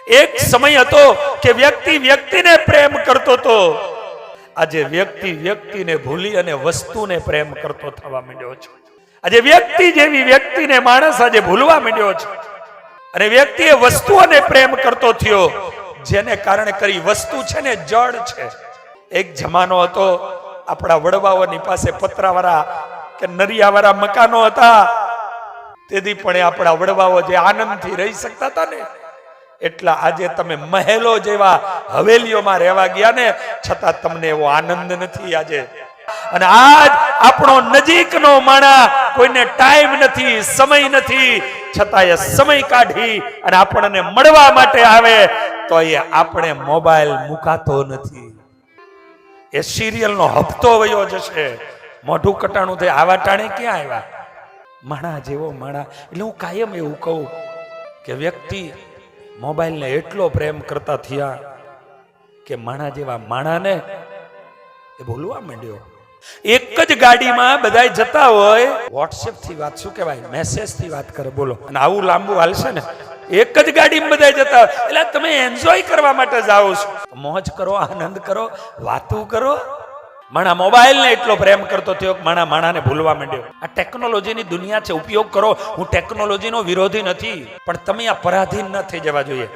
એક સમય હતો કે વ્યક્તિ વ્યક્તિને પ્રેમ કરતો હતો. આજે વ્યક્તિ વ્યક્તિને ભૂલી અને વસ્તુને પ્રેમ કરતો થવા માંડ્યો છે. આજે વ્યક્તિ જેવી વ્યક્તિને માણસ આજે ભૂલવા માંડ્યો છે અને વ્યક્તિએ વસ્તુઓને પ્રેમ કરતો થયો, જેને કારણે કરી વસ્તુ છે ને જડ છે. એક જમાનો હતો આપણા વડવાઓની પાસે પતરાવાળા કે નરિયાવાળા મકાનો હતા. તેથી પણ આપણા વડવાઓ જે આનંદથી રહી શકતા હતા ને, એટલા આજે તમે મહેલો જેવા હવેલીઓમાં રહેવા ગયા ને, છતાં તમને એવો આનંદ નથી આજે. અને આજ આપણો નજીકનો માણા કોઈને ટાઈમ નથી, સમય નથી, છતાં એ સમય કાઢી અને આપણને મળવા માટે આવે તો એ આપણે મોબાઈલ મુકાતો નથી. એ સિરિયલનો હપ્તો વયો જશે, મોઢું કટાણું થઈ આવા ટાણે ક્યાં આવ્યા? માણા જેવો માણા. એટલે હું કાયમ એવું કહું કે વ્યક્તિ મોબાઈલને એટલો પ્રેમ કરતા થયા કે માણા જેવા માણાને એ ભૂલવા માંડ્યો. એક જ ગાડીમાં બધા જતા હોય, વોટ્સએપ થી વાત, શું કહેવાય, મેસેજ થી વાત કરે. બોલો, અને આવું લાંબુ હાલશે ને? એક જ ગાડીમાં બધા જતા હોય. એટલે તમે એન્જોય કરવા માટે જાઓ છો, મોજ કરો, આનંદ કરો, વાતું કરો. માણા મોબાઈલ ને એટલો પ્રેમ કરતો થયો કે માણા માણાને ભૂલવા માંડ્યો. આ ટેકનોલોજીની દુનિયા છે, ઉપયોગ કરો. હું ટેકનોલોજીનો વિરોધી નથી, પણ તમે આ પરાધીન ન થઈ જવા જોઈએ.